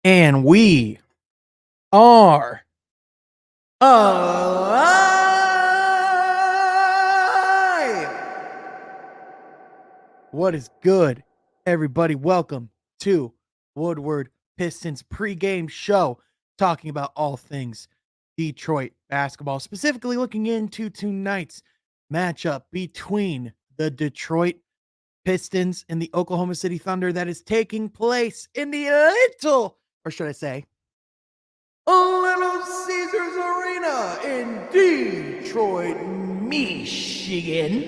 And we are alive. What is good, everybody? Welcome to Woodward Pistons pregame show, talking about all things Detroit basketball, specifically looking into tonight's matchup between the Detroit Pistons and the Oklahoma City Thunder that is taking place in the Little Caesars Arena in Detroit, Michigan.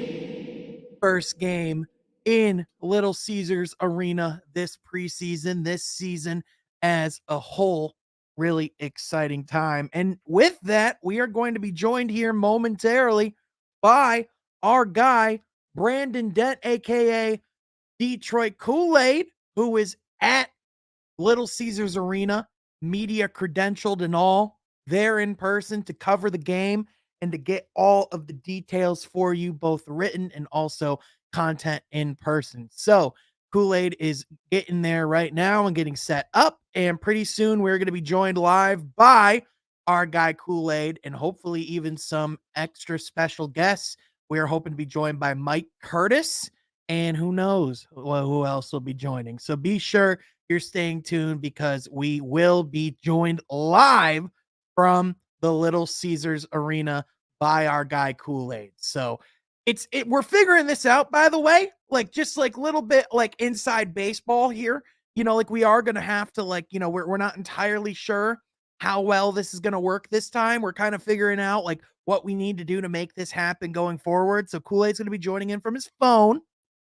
First game in Little Caesars Arena this preseason, this season as a whole. Really exciting time. And with that, we are going to be joined here momentarily by our guy, Brandon Dent, aka Detroit Kool-Aid, who is at Little Caesars Arena, media credentialed and all, there in person to cover the game and to get all of the details for you, both written and also content in person. So Kool-Aid is getting there right now and getting set up. And pretty soon we're going to be joined live by our guy Kool-Aid and hopefully even some extra special guests. We are hoping to be joined by Mike Curtis, and who knows who else will be joining. So be sure you're staying tuned because we will be joined live from the Little Caesars Arena by our guy Kool-Aid. So we're figuring this out, by the way, like just like little bit like inside baseball here. Like we are gonna have to we're not entirely sure how well this is gonna work this time. We're kind of figuring out like what we need to do to make this happen going forward. So Kool-Aid's gonna be joining in from his phone.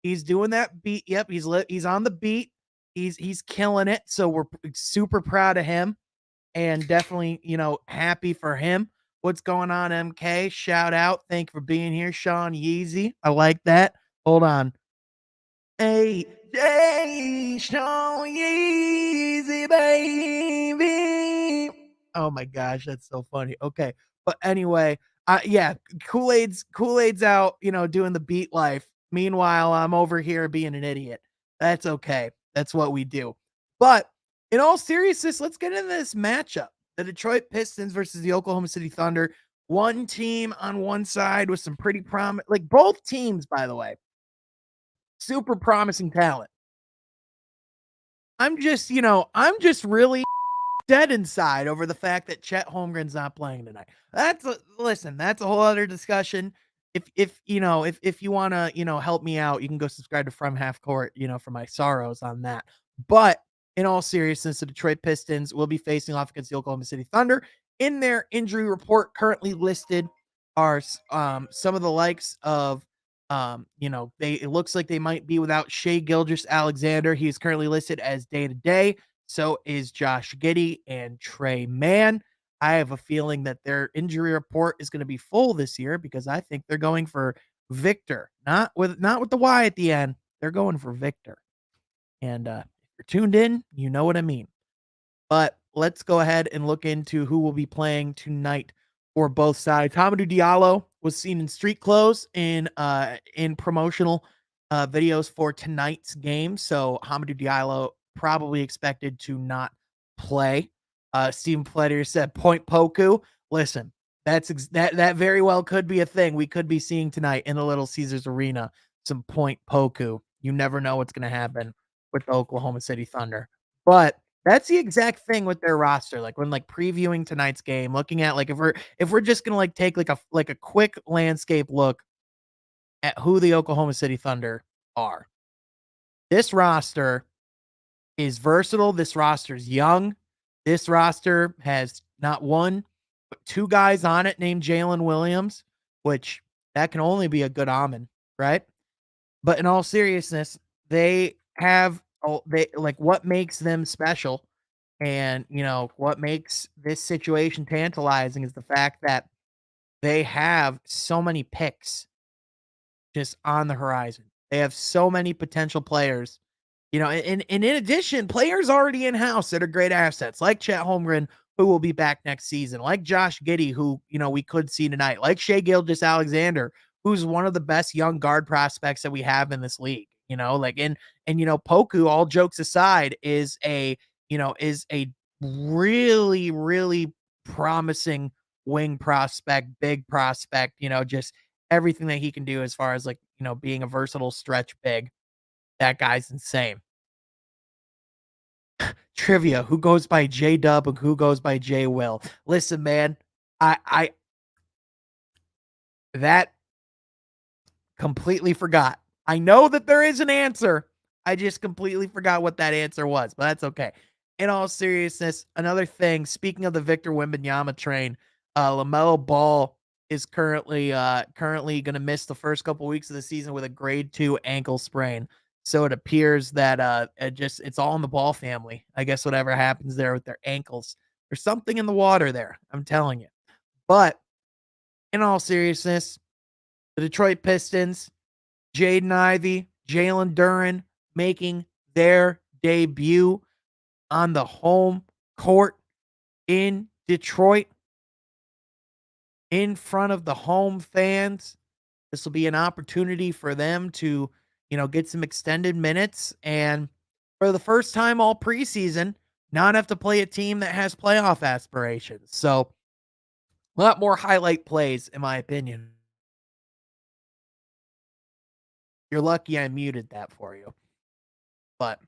He's doing that beat. Yep, he's on the beat. He's killing it. So we're super proud of him and definitely, happy for him. What's going on, MK? Shout out. Thank you for being here, Sean Yeezy. I like that. Hold on. Hey, Sean Yeezy, baby. Oh my gosh, that's so funny. Okay. But anyway, yeah, Kool-Aid's out, doing the beat life. Meanwhile, I'm over here being an idiot. That's okay. That's what we do. But in all seriousness, let's get into this matchup. The Detroit Pistons versus the Oklahoma City Thunder. One team on one side with some pretty like both teams, by the way, super promising talent. I'm just really dead inside over the fact that Chet Holmgren's not playing tonight. That's a whole other discussion. If you want to, help me out, you can go subscribe to From Half Court, for my sorrows on that. But in all seriousness, the Detroit Pistons will be facing off against the Oklahoma City Thunder. In their injury report currently listed are some of the likes of it looks like they might be without Shai Gilgeous-Alexander. He is currently listed as day-to-day. So is Josh Giddey and Trey Mann. I have a feeling that their injury report is going to be full this year because I think they're going for Victor, not with the Y at the end. They're going for Victor. And if you're tuned in, you know what I mean. But let's go ahead and look into who will be playing tonight for both sides. Hamidou Diallo was seen in street clothes in promotional videos for tonight's game. So Hamidou Diallo probably expected to not play. Stephen Plettier said point Poku. Listen, that very well could be a thing we could be seeing tonight in the Little Caesars Arena. Some point Poku. You never know what's going to happen with the Oklahoma City Thunder. But that's the exact thing with their roster. Like when previewing tonight's game, looking at if we're just gonna take a quick landscape look at who the Oklahoma City Thunder are. This roster is versatile. This roster is young. This roster has not one, but two guys on it named Jalen Williams, which that can only be a good omen, right? But in all seriousness, they have what makes them special and what makes this situation tantalizing is the fact that they have so many picks just on the horizon. They have so many potential players, and in addition, players already in house that are great assets, like Chet Holmgren, who will be back next season, like Josh Giddey, who we could see tonight, like Shai Gilgeous-Alexander, who's one of the best young guard prospects that we have in this league. And Poku, all jokes aside, is a is a really, really promising wing prospect, big prospect, just everything that he can do as far as like, being a versatile stretch big. That guy's insane. Trivia, who goes by J Dub and who goes by J Will? Listen, man, I that completely forgot. I know that there is an answer. I just completely forgot what that answer was, but that's okay. In all seriousness, another thing, speaking of the Victor Wembanyama train, LaMelo Ball is currently going to miss the first couple weeks of the season with a grade 2 ankle sprain. So it appears that it's all in the Ball family. I guess whatever happens there with their ankles, there's something in the water there. I'm telling you. But in all seriousness, the Detroit Pistons, Jaden Ivey, Jalen Duren making their debut on the home court in Detroit in front of the home fans. This will be an opportunity for them to, get some extended minutes and for the first time all preseason, not have to play a team that has playoff aspirations. So, a lot more highlight plays, in my opinion. You're lucky I muted that for you. But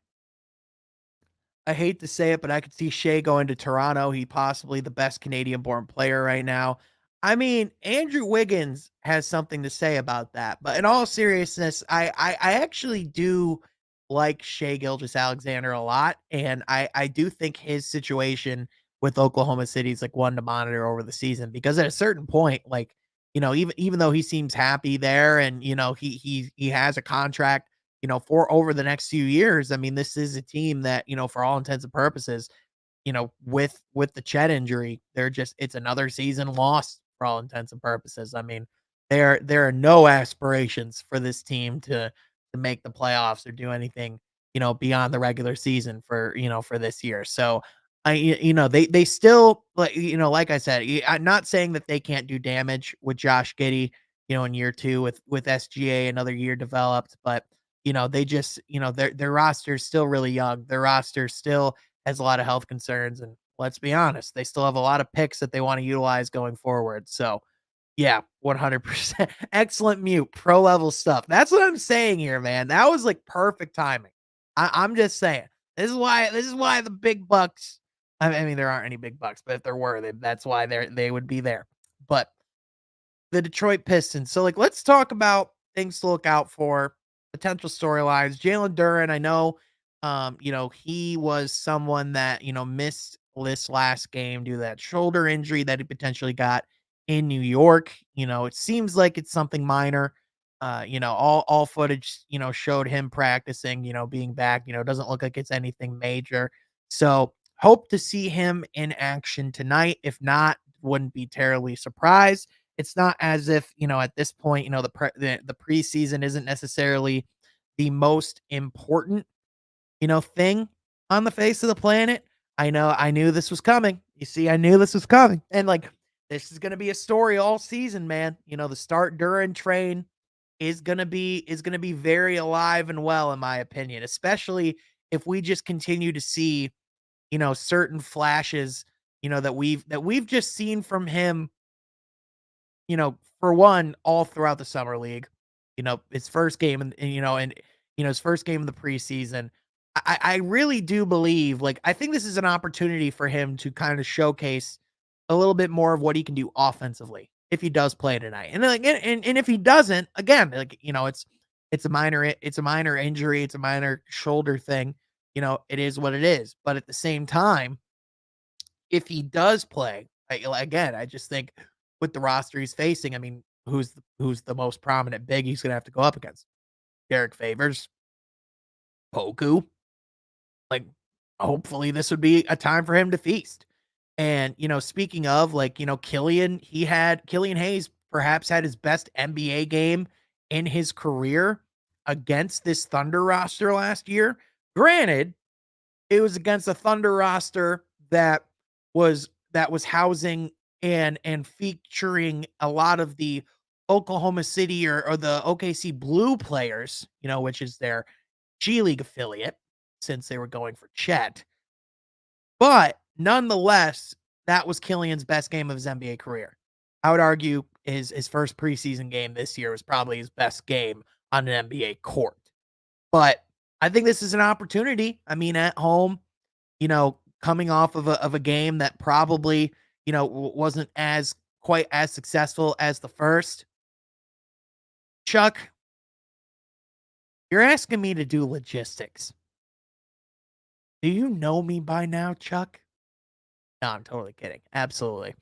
I hate to say it, but I could see Shea going to Toronto. He possibly the best Canadian-born player right now. I mean, Andrew Wiggins has something to say about that. But in all seriousness, I actually do like Shea Gilgeous-Alexander a lot, and I do think his situation with Oklahoma City is like one to monitor over the season because at a certain point, like even though he seems happy there, and he has a contract for over the next few years. I mean, this is a team that, for all intents and purposes, with the Chet injury, it's another season lost for all intents and purposes. I mean, there are no aspirations for this team to make the playoffs or do anything, beyond the regular season for this year. So they still like I said, I'm not saying that they can't do damage with Josh Giddey, in year 2 with SGA another year developed, but they just, their roster is still really young. Their roster still has a lot of health concerns, and let's be honest, they still have a lot of picks that they want to utilize going forward. So, yeah, 100%. Excellent mute, pro level stuff. That's what I'm saying here, man. That was like perfect timing. I'm just saying. This is why the big bucks. I mean, there aren't any big bucks, but if there were, that's why they would be there. But the Detroit Pistons. So, like, let's talk about things to look out for, potential storylines. Jalen Duren, I know, he was someone that, missed this last game due to that shoulder injury that he potentially got in New York. It seems like it's something minor. All footage, showed him practicing, being back, doesn't look like it's anything major. So hope to see him in action tonight. If not, wouldn't be terribly surprised. It's not as if, at this point, the preseason isn't necessarily the most important, thing on the face of the planet. I knew this was coming. You see, I knew this was coming. And like this is gonna be a story all season, man. The start Duran train is gonna be very alive and well, in my opinion, especially if we just continue to see, certain flashes, that we've just seen from him for one, all throughout the summer league, his first game and his first game of the preseason. I really do believe, like, I think this is an opportunity for him to kind of showcase a little bit more of what he can do offensively if he does play tonight. And like, and if he doesn't, again, like, it's a minor injury, it's a minor shoulder thing. It is what it is. But at the same time, if he does play, again, I just think with the roster he's facing, I mean, who's the most prominent big he's gonna have to go up against? Derek Favors, Poku. Like, hopefully this would be a time for him to feast. And, speaking of like, Killian Hayes perhaps had his best NBA game in his career against this Thunder roster last year. Granted, it was against a Thunder roster that was housing and featuring a lot of the Oklahoma City or the OKC Blue players, which is their G League affiliate since they were going for Chet. But nonetheless, that was Killian's best game of his NBA career. I would argue his first preseason game this year was probably his best game on an NBA court. But I think this is an opportunity. I mean, at home, coming off of a game that probably, wasn't as quite as successful as the first. Chuck, you're asking me to do logistics. Do you know me by now, Chuck? No, I'm totally kidding. Absolutely.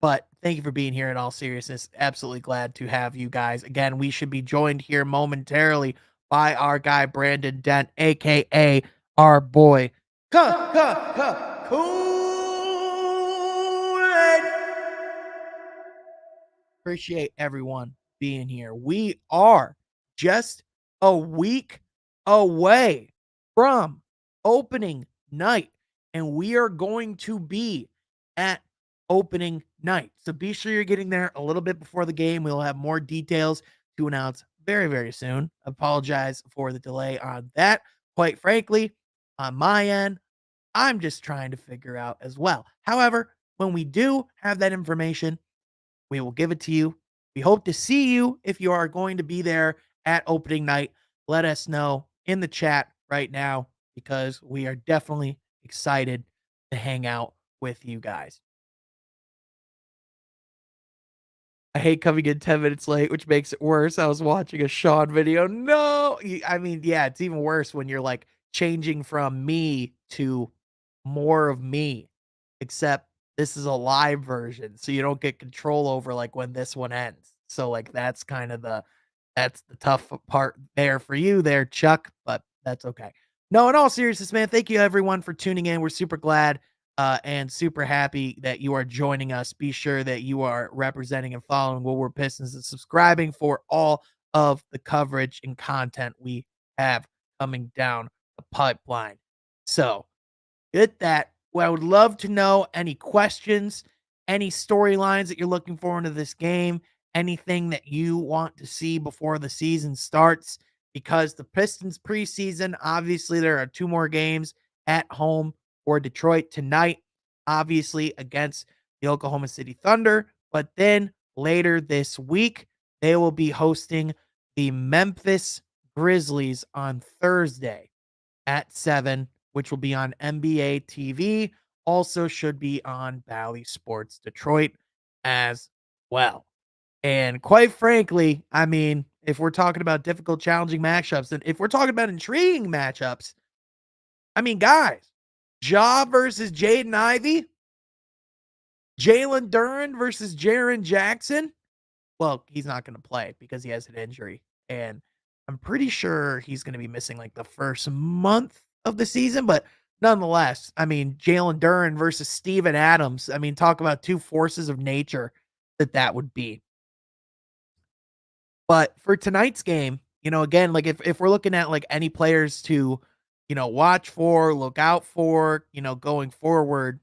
But thank you for being here in all seriousness. Absolutely glad to have you guys. Again, we should be joined here momentarily by our guy, Brandon Dent, aka our boy, Kool-Aid. Appreciate everyone being here. We are just a week away from opening night, and we are going to be at opening night. So be sure you're getting there a little bit before the game. We'll have more details to announce very, very soon. Apologize for the delay on that. Quite frankly, on my end, I'm just trying to figure out as well. However, when we do have that information, we will give it to you. We hope to see you if you are going to be there at opening night. Let us know in the chat right now because we are definitely excited to hang out with you guys. I hate coming in 10 minutes late, which makes it worse. I was watching a Sean video. No, I mean, yeah, it's even worse when you're like changing from me to more of me, except this is a live version. So you don't get control over like when this one ends. So like that's the tough part there for you there, Chuck, but that's okay. No, in all seriousness, man, thank you everyone for tuning in. We're super glad and super happy that you are joining us. Be sure that you are representing and following Woodward Pistons and subscribing for all of the coverage and content we have coming down the pipeline. So, with that, well, I would love to know any questions, any storylines that you're looking for into this game, anything that you want to see before the season starts. Because the Pistons preseason, obviously, there are 2 more games at home for Detroit tonight, obviously against the Oklahoma City Thunder. But then later this week, they will be hosting the Memphis Grizzlies on Thursday at 7, which will be on NBA TV. Also should be on Bally Sports Detroit as well. And quite frankly, I mean, if we're talking about difficult, challenging matchups, and if we're talking about intriguing matchups, I mean, guys, Ja versus Jaden Ivey, Jalen Duren versus Jaren Jackson. Well, he's not going to play because he has an injury. And I'm pretty sure he's going to be missing like the first month of the season. But nonetheless, I mean, Jalen Duren versus Steven Adams. I mean, talk about 2 forces of nature that would be. But for tonight's game, again, like if we're looking at like any players to, watch for, look out for, going forward,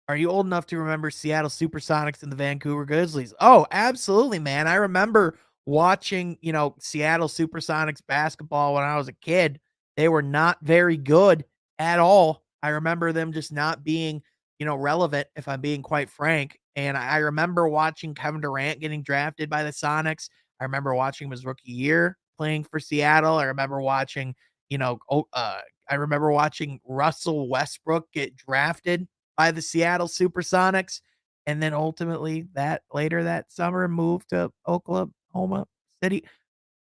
are you old enough to remember Seattle Supersonics and the Vancouver Grizzlies? Oh, absolutely, man. I remember watching, Seattle Supersonics basketball when I was a kid. They were not very good at all. I remember them just not being, relevant, if I'm being quite frank. And I remember watching Kevin Durant getting drafted by the Sonics. I remember watching him his rookie year playing for Seattle. I remember watching, I remember watching Russell Westbrook get drafted by the Seattle Supersonics, and then ultimately that later that summer moved to Oklahoma City.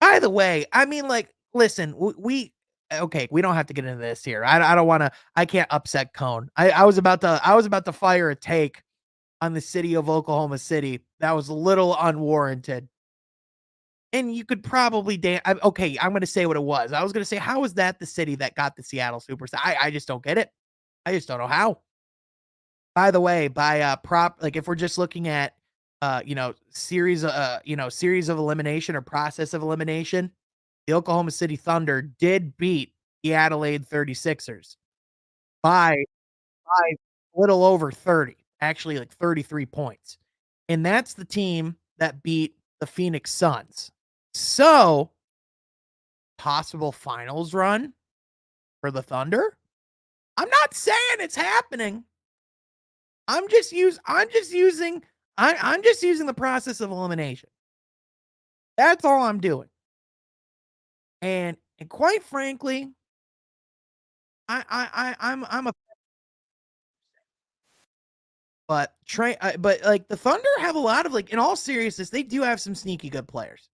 By the way, I mean, like, listen, we okay, we don't have to get into this here. I don't want to. I can't upset Cone. I was about to fire a take on the city of Oklahoma City that was a little unwarranted. And you could probably okay, I'm going to say what it was. I was going to say, how is that the city that got the Seattle Superstar? I just don't get it. I just don't know how. By the way, by like if we're just looking at series of elimination or process of elimination, the Oklahoma City Thunder did beat the Adelaide 36ers by by a little over 30, actually like 33 points. And that's the team that beat the Phoenix Suns. So, possible finals run for the Thunder? I'm not saying it's happening. I'm just using the process of elimination. That's all I'm doing. And quite frankly, I'm a but like the Thunder have a lot of like in all seriousness, they do have some sneaky good players.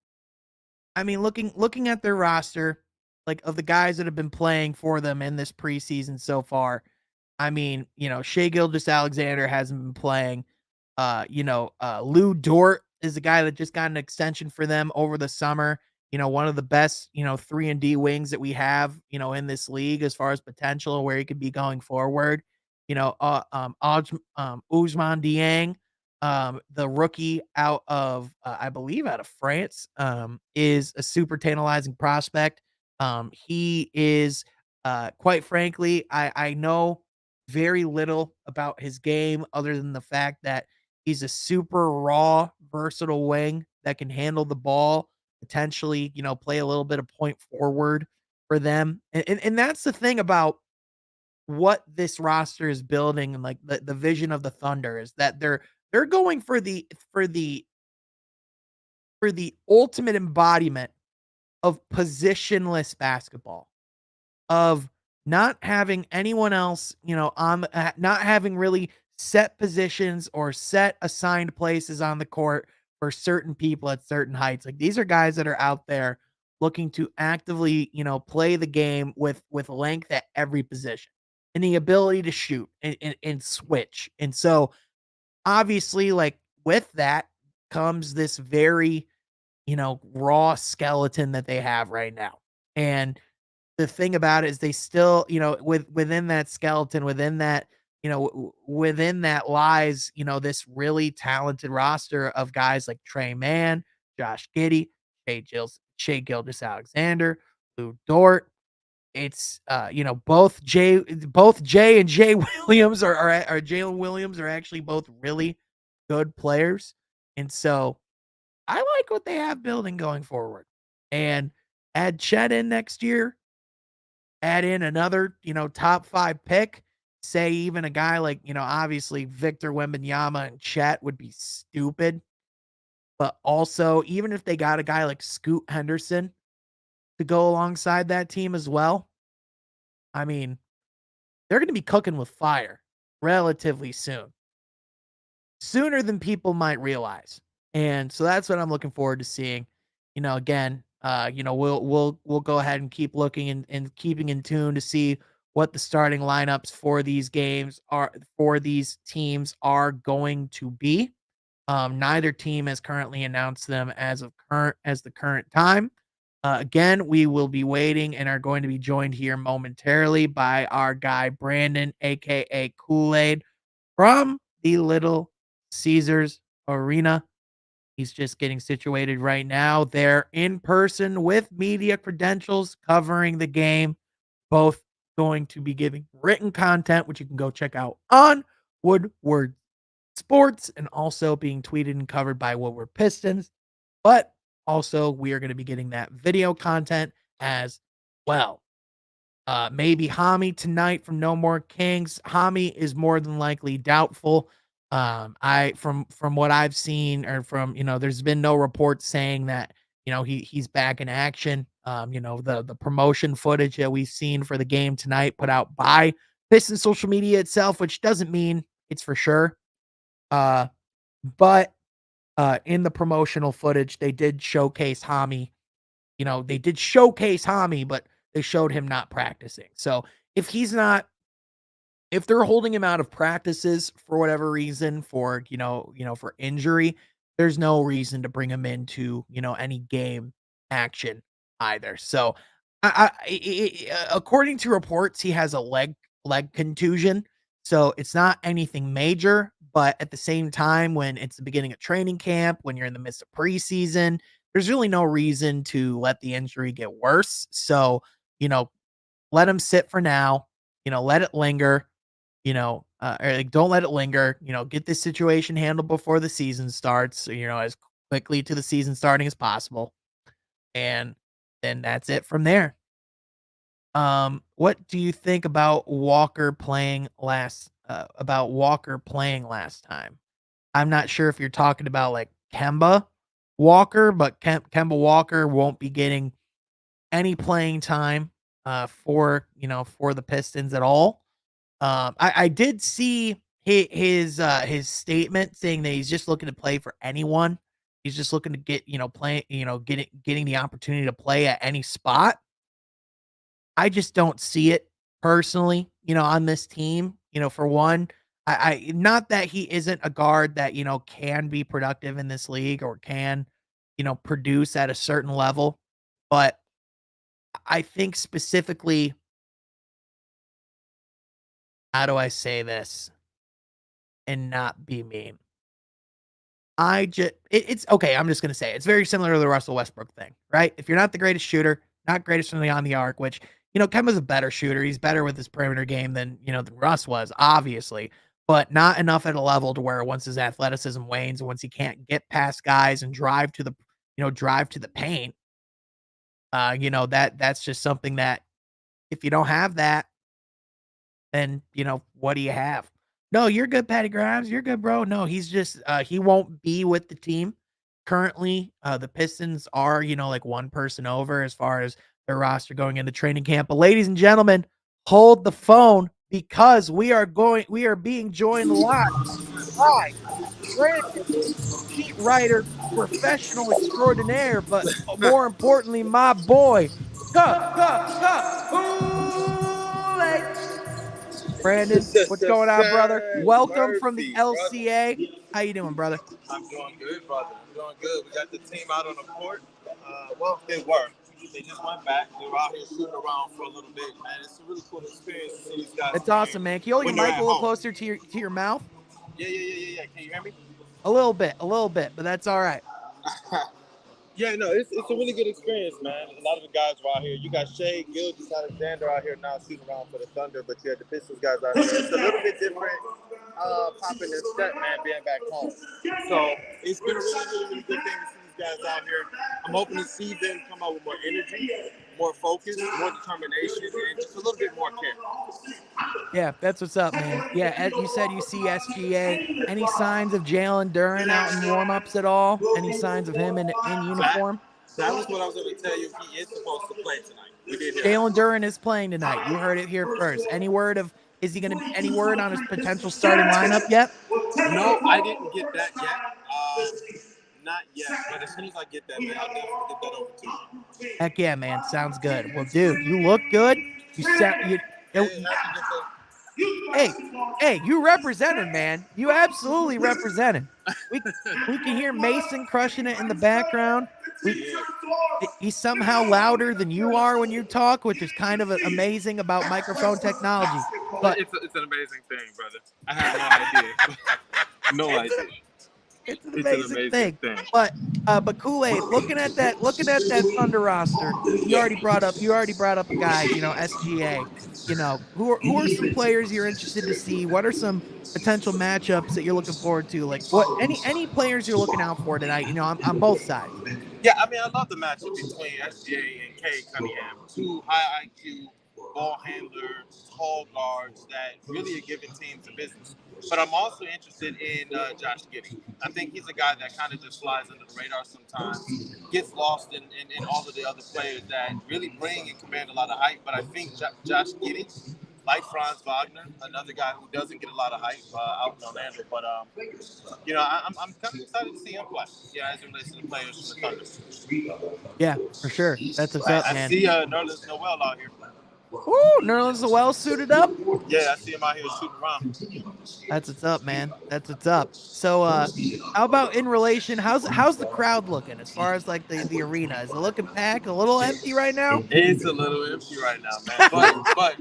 I mean, looking at their roster, like of the guys that have been playing for them in this preseason so far, I mean, Shea Gilgeous-Alexander hasn't been playing. Lou Dort is a guy that just got an extension for them over the summer. One of the best, 3-and-D wings that we have, in this league as far as potential and where he could be going forward. Ousmane Dieng, the rookie out of, I believe out of France, is a super tantalizing prospect. He is, quite frankly, I know very little about his game other than the fact that he's a super raw, versatile wing that can handle the ball, potentially, play a little bit of point forward for them. And that's the thing about what this roster is building and like the vision of the Thunder is that they're going for the ultimate embodiment of positionless basketball, of not having anyone else, not having really set positions or set assigned places on the court for certain people at certain heights. Like these are guys that are out there looking to actively, play the game with length at every position and the ability to shoot and switch. And so obviously, like with that comes this very, raw skeleton that they have right now. And the thing about it is they still, within that skeleton, within that, within that lies, this really talented roster of guys like Trey Mann, Josh Giddey, Shea Gilgeous-Alexander, Lou Dort. It's both Jay and Jay Williams are Jalen Williams are actually both really good players. And so I like what they have building going forward. And add Chet in next year, add in another, top 5 pick, say even a guy like, obviously Victor Wembanyama and Chet would be stupid. But also, even if they got a guy like Scoot Henderson to go alongside that team as well, I mean, they're going to be cooking with fire relatively soon, sooner than people might realize. And so that's what I'm looking forward to seeing. Again, we'll go ahead and keep looking and keeping in tune to see what the starting lineups for these games are for these teams are going to be. Neither team has currently announced them as the current time. Again, we will be waiting and are going to be joined here momentarily by our guy Brandon, aka Kool-Aid, from the Little Caesars Arena. He's just getting situated right now. They're in person with media credentials covering the game, both going to be giving written content, which you can go check out on Woodward Sports and also being tweeted and covered by Woodward Pistons. But also, we are going to be getting that video content as well. Maybe Hami tonight from No More Kings. Hami is more than likely doubtful. I from what I've seen or from there's been no reports saying that he's back in action. The promotion footage that we've seen for the game tonight put out by Pistons social media itself, which doesn't mean it's for sure. Uh, but in the promotional footage, they did showcase Hami. They did showcase Hami, but they showed him not practicing. So if he's not, if they're holding him out of practices for whatever reason, for for injury, there's no reason to bring him into any game action either. So, according to reports, he has a leg contusion, so it's not anything major. But at the same time, when it's the beginning of training camp, when you're in the midst of preseason, there's really no reason to let the injury get worse. So, you know, let him sit for now. Let it linger or like don't let it linger, get this situation handled before the season starts, as quickly to the season starting as possible. And then that's it from there. What do you think about Walker playing last time? I'm not sure if you're talking about like Kemba Walker, but Kemba Walker won't be getting any playing time for the Pistons at all. I did see his statement saying that he's just looking to play for anyone. He's just looking to getting the opportunity to play at any spot. I just don't see it personally, on this team. For one, I not that he isn't a guard that, can be productive in this league or can, produce at a certain level, but I think specifically, how do I say this and not be mean? It's okay. I'm just gonna say it's very similar to the Russell Westbrook thing, right? If you're not the greatest shooter, not greatest from on the arc, which Kemba's a better shooter. He's better with his perimeter game than Russ was, obviously, but not enough at a level to where once his athleticism wanes, once he can't get past guys and drive to the paint, that's just something that if you don't have that, then what do you have? No, you're good, Patty Grimes. You're good, bro. No, he's just he won't be with the team currently. The Pistons are, like one person over as far as their roster going into training camp. But ladies and gentlemen, hold the phone because we are being joined live by Brandon, beat writer, professional extraordinaire, but more importantly, my boy, Kool-Aid. Brandon, what's going on, brother? Welcome from the LCA. How you doing, brother? I'm doing good, brother. I'm doing good. We got the team out on the court. Well, they were. They just went back. They were out here shooting around for a little bit, man. It's a really cool experience to see these guys. That's awesome, man. Can you hold your mic a little closer to your mouth? Yeah. Can you hear me? A little bit, but that's all right. Yeah, no, it's a really good experience, man. A lot of the guys were out here. You got Shea, Gilgeous Alexander out here now shooting around for the Thunder, but you had the Pistons guys out here. It's a little bit different popping their step, man, being back home. So it's been a really good thing to see these guys out here. I'm hoping to see them come out with more energy, more focus, more determination, and just a little bit more care. Yeah, that's what's up, man. Yeah, you said you see SGA. Any signs of Jalen Duren out in warm-ups at all? Any signs of him in uniform? That was what I was going to tell you. He is supposed to play tonight. We did hear Jalen Duren is playing tonight. You heard it here first. Any word on his potential starting lineup yet? No, I didn't get that yet. Not yet, but as soon as I get that, man, I'll definitely get that over to you. Heck yeah, man. Sounds good. Well, dude, you look good. Hey, you represented, man. You absolutely represented. We can hear Mason crushing it in the background. He's somehow louder than you are when you talk, which is kind of amazing about microphone technology. But it's an amazing thing, brother. I have no idea. It's an amazing thing. But Kool-Aid, looking at that Thunder roster, you already brought up a guy, SGA. Who are some players you're interested to see? What are some potential matchups that you're looking forward to? Like any players you're looking out for tonight, on both sides. Yeah, I mean, I love the matchup between SGA and Cade Cunningham, two high IQ ball handlers, tall guards that really are giving teams a business. But I'm also interested in Josh Giddey. I think he's a guy that kind of just flies under the radar sometimes, gets lost in all of the other players that really bring and command a lot of hype. But I think Josh Giddey, like Franz Wagner, another guy who doesn't get a lot of hype out in Orlando. But, I'm kind of excited to see him play, as it relates to the players from the Thunder. Yeah, for sure. That's what's up, man. I see Nerlens Noel out here. Ooh, Nerlens Noel suited up? Yeah, I see him out here shooting around. That's what's up, man. That's what's up. So, how about in relation? How's the crowd looking as far as like the arena? Is it looking packed? A little empty right now? It's a little empty right now, man. But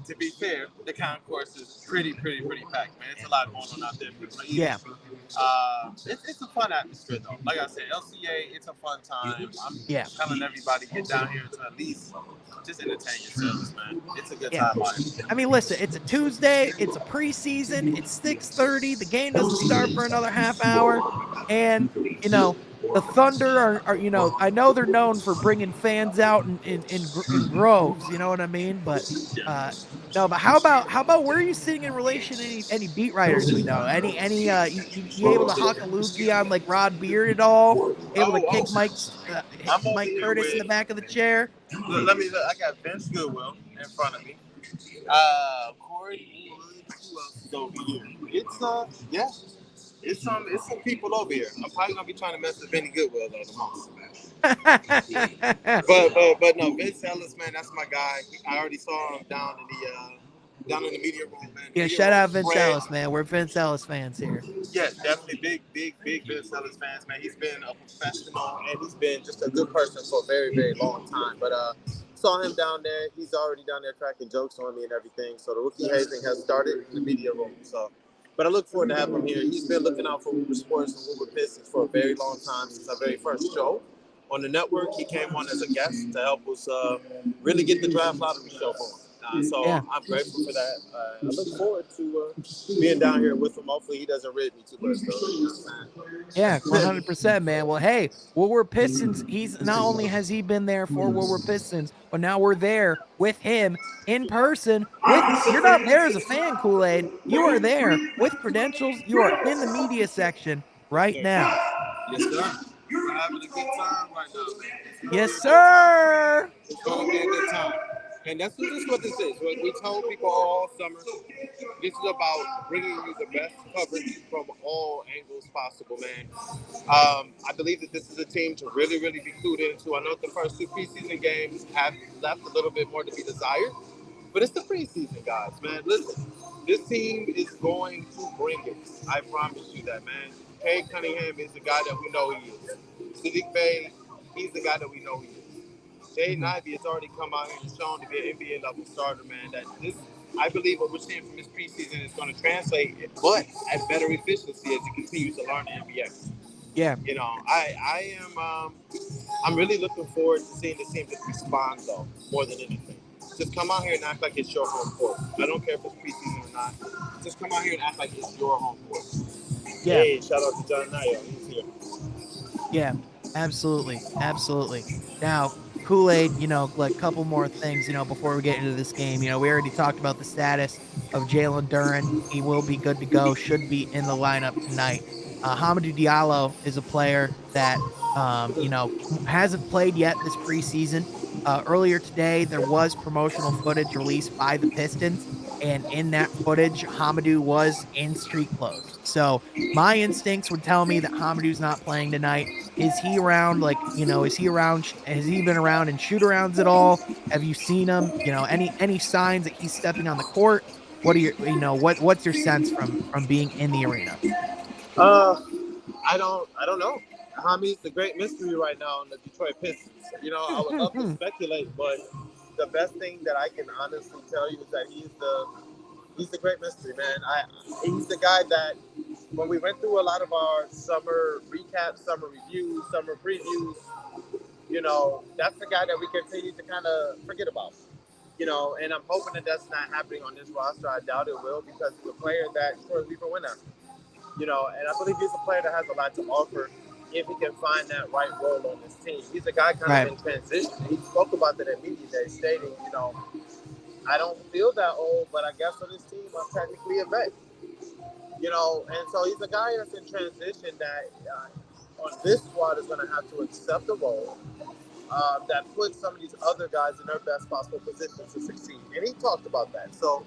to be fair, the concourse is pretty packed, man. It's a lot going on out there. Yeah. It's a fun atmosphere though. Like I said, LCA, it's a fun time. I'm telling everybody get down here to at least just entertain yourselves, man. It's a good time out here. I mean, listen, it's a Tuesday, it's a preseason, it's 6:30, the game doesn't start for another half hour, and the Thunder are I know they're known for bringing fans out in groves, you know what I mean? But no, but how about where are you sitting in relation to any beat writers we know? You able to hock a loogie on like Rod Beard at all? Able to kick I'm over Mike here Curtis in the with. back of the chair? Let me look. I got Vince Goodwill in front of me. Corey Wood. Who else is over here? Yeah. It's some people over here. I'm probably gonna be trying to mess with Vinny Goodwill though the most. But no, Vince Ellis, man, that's my guy. I already saw him down in the media room, man. The Yeah, media shout room out is Vince spread. Ellis, man. We're Vince Ellis fans here. Yes, definitely big Vince Ellis fans, man. He's been a professional and he's been just a good person for a very, very long time. But saw him down there. He's already down there cracking jokes on me and everything. So the rookie hazing has started in the media room. So, but I look forward to having him here. He's been looking out for Woodward Sports and Woodward Pistons for a very long time since our very first show on the network. He came on as a guest to help us really get the draft lottery show going. So Yeah. I'm grateful for that. I look forward to being down here with him. Hopefully he doesn't rid me too much, though. You know what I'm Yeah, saying? 100%, man. Well, hey, Woodward Pistons, he's not only has he been there for Woodward Pistons, but now we're there with him in person with you're not there as a fan, Kool-Aid. You are there with credentials. You are in the media section right now. Yes, sir. We're having a good time right now, man. It's gonna Yes, be a good time. sir. It's going to be a good time. And that's just what this is. We told people all summer, this is about bringing you the best coverage from all angles possible, man. I believe that this is a team to really, really be clued into. I know the first two preseason games have left a little bit more to be desired, but it's the preseason, guys, man. Listen, this team is going to bring it. I promise you that, man. Cade Cunningham is the guy that we know he is. Sadiq Bey, he's the guy that we know he is. Jaden Ivey has already come out here and shown to be an NBA level starter, man. That this, I believe, what we're seeing from this preseason is going to translate, but at better efficiency as he continues to learn the NBA. Yeah. You know, I'm really looking forward to seeing the team just respond though, more than anything. Just come out here and act like it's your home court. I don't care if it's preseason or not. Just come out here and act like it's your home court. Yeah. Hey, shout out to John Naya. He's here. Yeah, absolutely. Absolutely. Now, Kool-Aid, like a couple more things, before we get into this game. We already talked about the status of Jalen Duren. He will be good to go, should be in the lineup tonight. Hamidou Diallo is a player that, hasn't played yet this preseason. Earlier today, there was promotional footage released by the Pistons. And in that footage, Hamidou was in street clothes. So my instincts would tell me that Hamidou's not playing tonight. Is he around? Is he around? Has he been around in shoot arounds at all? Have you seen him? Any signs that he's stepping on the court? What are what's your sense from being in the arena? Uh, I don't know. Hami's the great mystery right now in the Detroit Pistons. I would love to speculate, but the best thing that I can honestly tell you is that he's the great mystery, man. He's the guy that when we went through a lot of our summer recaps, summer reviews, summer previews, that's the guy that we continue to kind of forget about. And I'm hoping that that's not happening on this roster. I doubt it will because he's a player that Troy Weaver went after. And I believe he's a player that has a lot to offer if he can find that right role on this team. He's a guy kind of in transition. He spoke about that at media day, stating, I don't feel that old, but I guess on this team I'm technically a vet. And so he's a guy that's in transition that on this squad is going to have to accept a role that puts some of these other guys in their best possible positions to succeed. And he talked about that. So,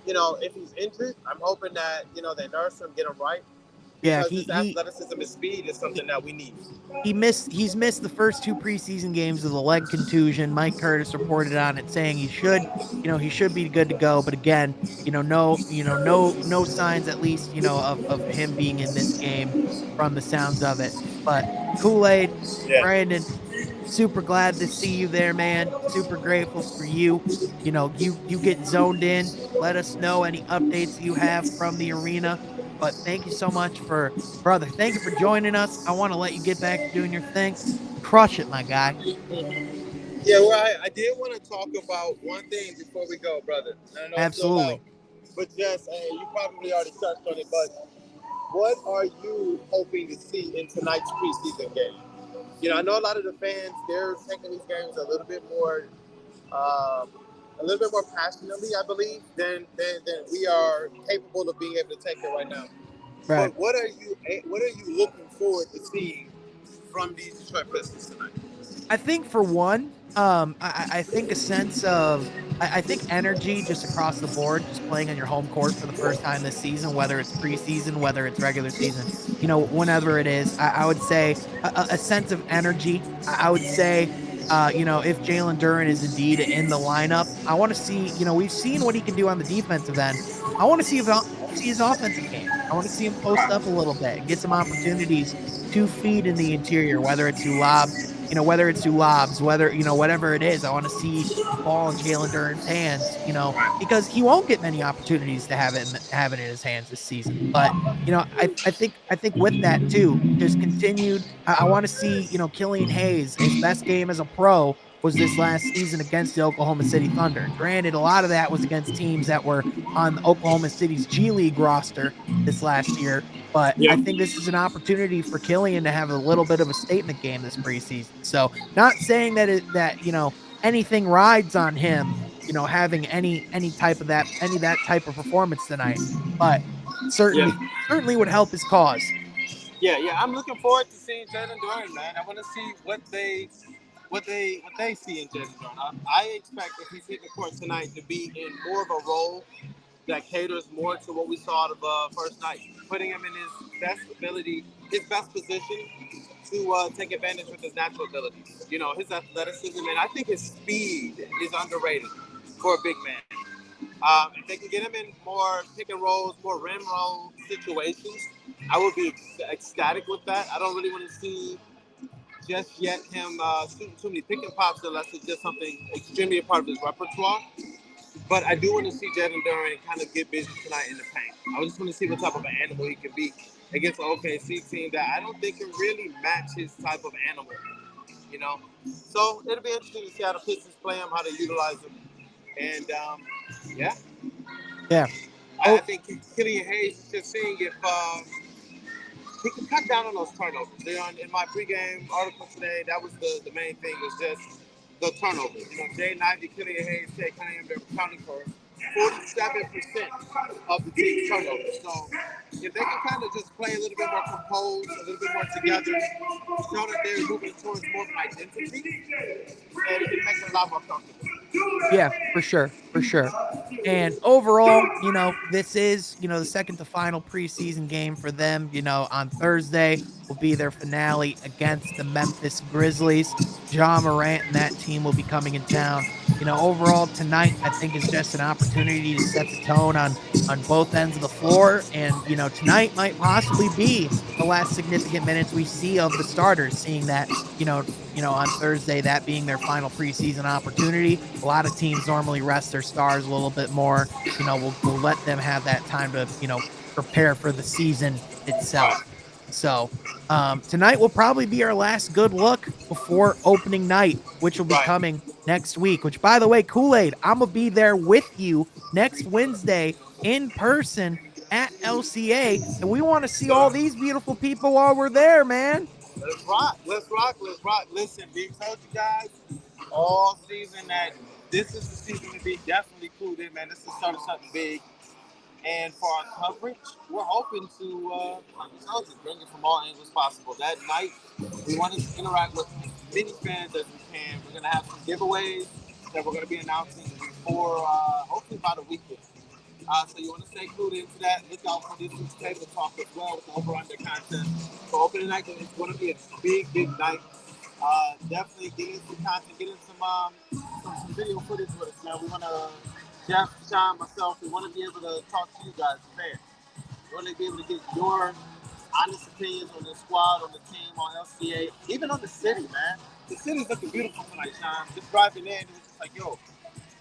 if he's injured, I'm hoping that, they nurse him, get him right. Yeah, Because his athleticism and speed is something that we need. He's missed the first two preseason games with a leg contusion. Mike Curtis reported on it saying he should be good to go. But again, no signs at least, of him being in this game from the sounds of it. But Kool-Aid, Yeah. Brandon, super glad to see you there, man. Super grateful for you. You get zoned in. Let us know any updates you have from the arena. But thank you so much brother. Thank you for joining us. I want to let you get back to doing your thing. Crush it, my guy. Yeah, well, I did want to talk about one thing before we go, brother. I know it's still Absolutely. loud, but just you probably already touched on it. But what are you hoping to see in tonight's preseason game? I know a lot of the fans, they're taking these games um, a little bit more passionately, I believe, than we are capable of being able to take it right now. Right. But what are you looking forward to seeing from these Detroit Pistons tonight? I think for one, I think a sense of I think energy just across the board, just playing on your home court for the first time this season, whether it's preseason, whether it's regular season, whenever it is, I would say a sense of energy. I would say, if Jalen Duren is indeed in the lineup, I want to see, we've seen what he can do on the defensive end. I want to see his offensive game. I want to see him post up a little bit and get some opportunities to feed in the interior, whether it's through lobs, whatever it is. I want to see the ball in Jalen Duren's hands, because he won't get many opportunities to have it in his hands this season. But I think with that too, just continued. I want to see, Killian Hayes, his best game as a pro was this last season against the Oklahoma City Thunder. Granted, a lot of that was against teams that were on Oklahoma City's G League roster this last year. But I Yeah. think this is an opportunity for Killian to have a little bit of a statement game this preseason. So not saying that anything rides on him, having any that type of performance tonight, but Yeah. certainly would help his cause. Yeah. I'm looking forward to seeing Jalen Duren, man. I want to see what they see in Jalen Duren. I expect if he's hitting the court tonight to be in more of a role that caters more to what we saw out of first night, putting him in his best position to take advantage of his natural abilities. His athleticism, and I think his speed is underrated for a big man. If they can get him in more pick and rolls, more rim roll situations, I would be ecstatic with that. I don't really want to see just yet him shooting too many pick and pops unless it's just something extremely a part of his repertoire. But I do want to see Jalen Duren kind of get busy tonight in the paint. I just want to see what type of an animal he can be against an OKC team that I don't think can really match his type of animal. You know, so it'll be interesting to see how the Pistons play him, how they utilize him, and yeah, Yeah. I Oh, think Killian Hayes is just seeing if he can cut down on those turnovers. In my pregame article today, that was the main thing was just the turnovers. Jay Ivey, Killian Hayes, Ted Cunningham, they're accounting for 47% of the team's turnovers. So if they can kind of just play a little bit more composed, a little bit more together, show that they're moving towards more of an identity, and it makes it a lot more comfortable. yeah, for sure, for sure. And overall, this is, the second to final preseason game for them. On Thursday will be their finale against the Memphis Grizzlies. Ja Morant and that team will be coming in town. Overall tonight, I think is just an opportunity to set the tone on both ends of the floor. And, tonight might possibly be the last significant minutes we see of the starters, seeing that, on Thursday, that being their final preseason opportunity. A lot of teams normally rest their stars a little bit more. We'll let them have that time to, prepare for the season itself. So, tonight will probably be our last good look before opening night, which will be Right. coming next week. Which, by the way, Kool-Aid, I'm gonna be there with you next Wednesday in person at LCA, and we want to see all these beautiful people while we're there, man. Let's rock. Let's rock. Let's rock. Listen, we've told you guys all season that this is the season to be definitely clued in, man. This is starting something big. And for our coverage, we're hoping to, like we told you, bring it from all angles possible. That night, we want to interact with as many fans as we can. We're going to have some giveaways that we're going to be announcing before, hopefully by the weekend. So you want to stay clued into that. Look out for this week's table talk as well with the over-under contest. For opening night, it's going to be a big, big night. Definitely get in some content, get in some video footage with us, man. We want to, Jeff, Sean, myself, we want to be able to talk to you guys, fans. We want to be able to get your honest opinions on the squad, on the team, on LCA, even on the city, man. The city's looking beautiful tonight, Sean. Just driving in, it was just like, yo,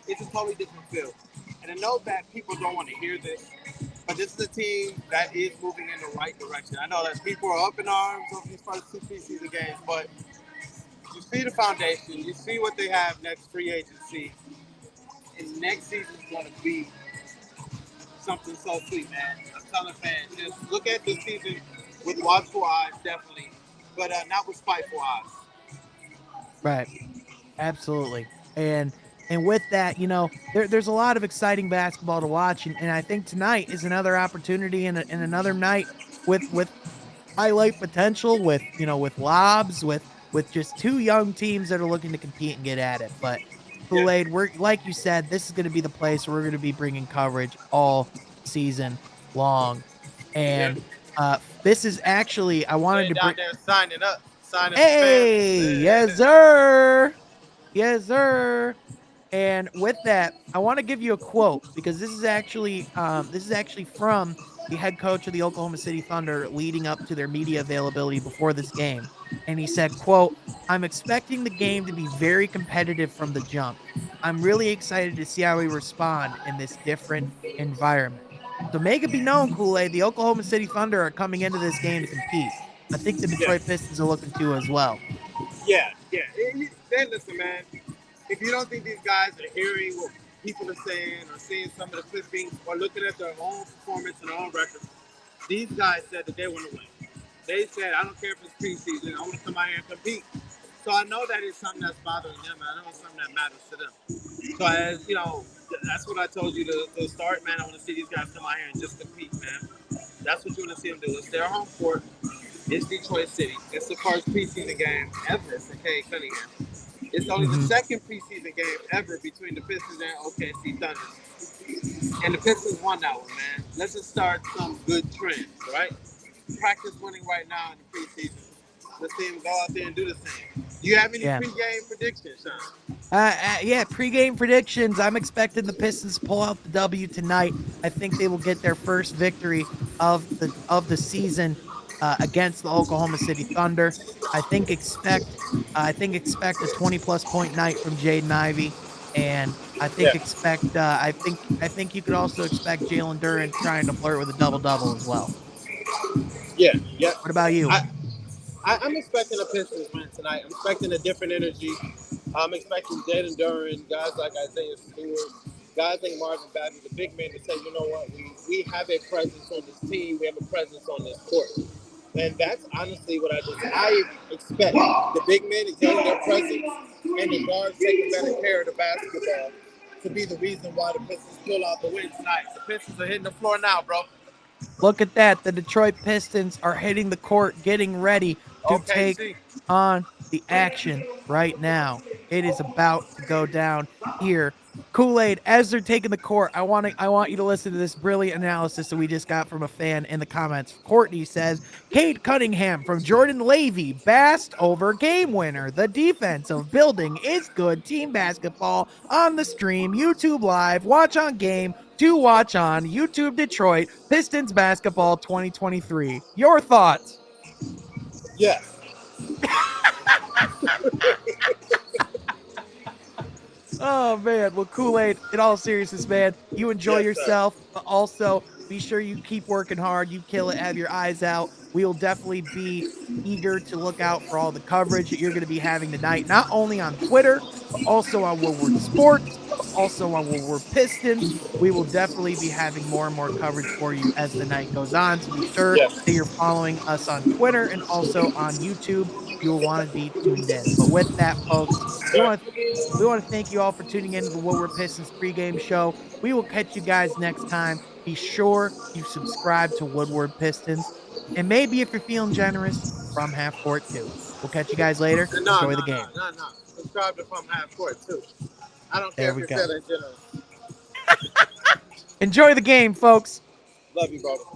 it's a totally different feel. And I know that people don't want to hear this, but this is a team that is moving in the right direction. I know that people are up in arms over these first two preseason games, but you see the foundation, you see what they have next free agency, and next season is going to be something so sweet, man. I'm telling fans, just look at this season with watchful eyes, definitely, but not with spiteful eyes. Right. Absolutely. And with that, there's a lot of exciting basketball to watch, and I think tonight is another opportunity and another night with highlight potential, with lobs, with just two young teams that are looking to compete and get at it. But Yeah, Kool-Aid, we're like you said, this is going to be the place where we're going to be bringing coverage all season long. yeah. And this is actually I wanted Laying to bring. down there signing up, signing for fans. Hey, yes sir. Yes sir. And with that, I want to give you a quote because this is actually from the head coach of the Oklahoma City Thunder leading up to their media availability before this game. And he said, quote, "I'm expecting the game to be very competitive from the jump. I'm really excited to see how we respond in this different environment." So make it be known, Kool-Aid, the Oklahoma City Thunder are coming into this game to compete. I think the Yeah, Detroit Pistons are looking to as well. yeah. Then listen, man. If you don't think these guys are hearing what people are saying or seeing some of the clippings or looking at their own performance and their own records, these guys said that they want to win. They said, I don't care if it's preseason, I want to come out here and compete. So I know that is something that's bothering them, and I know it's something that matters to them. So as you know, that's what I told you to start, man. I want to see these guys come out here and just compete, man. That's what you want to see them do. It's their home court. It's Detroit City. It's the first preseason game ever for Cade Cunningham. It's only the Mhm. second preseason game ever between the Pistons and OKC Thunder. And the Pistons won that one, man. Let's just start some good trends, right? Practice winning right now in the preseason. Let's see them go out there and do the same. Do you have any Yeah. pregame predictions, Sean? Yeah, pregame predictions. I'm expecting the Pistons to pull out the W tonight. I think they will get their first victory of the season against the Oklahoma City Thunder. I think expect a 20 plus point night from Jaden Ivey, and Yeah, I think you could also expect Jalen Duren trying to flirt with a double double as well. yeah. What about you? I, I'm expecting a Pistons win tonight. I'm expecting a different energy. I'm expecting Jaden Duren, guys like Isaiah Stewart, guys like Marvin Bagley, the big men to say, you know what, we have a presence on this team, we have a presence on this court. And that's honestly what I expect. The big men exerting their presence and the guards taking better care of the basketball to be the reason why the Pistons pull out the win tonight. The Pistons are hitting the floor now, bro. Look at that. The Detroit Pistons are hitting the court, getting ready to Okay, take see. on the action right now. It is about to go down here. Kool-Aid, as they're taking the court, I want you to listen to this brilliant analysis that we just got from a fan in the comments. Courtney says, Cade Cunningham from Jordan Levy, Bast over game winner. The defense of building is good team basketball on the stream, YouTube Live, watch on game, to watch on YouTube Detroit Pistons basketball 2023. Your thoughts? Yes. Oh man, well, Kool-Aid, in all seriousness, man, you enjoy Yes, sir. yourself, but also be sure you keep working hard. You kill it, have your eyes out. We'll definitely be eager to look out for all the coverage that you're going to be having tonight, not only on Twitter, but also on Woodward Sports, but also on Woodward Pistons. We will definitely be having more and more coverage for you as the night goes on. So be sure that Yes. you're following us on Twitter and also on YouTube. You will want to be tuned in. But with that, folks, we Sir. want to we want to thank you all for tuning into the Woodward Pistons pregame show. We will catch you guys next time. Be sure you subscribe to Woodward Pistons. And maybe if you're feeling generous, from half court too. We'll catch you guys later. No, Enjoy the no, game. no, no, no. Subscribe to From Half Court, too. I don't care There if we you're go. feeling generous. Enjoy the game, folks. Love you, brother.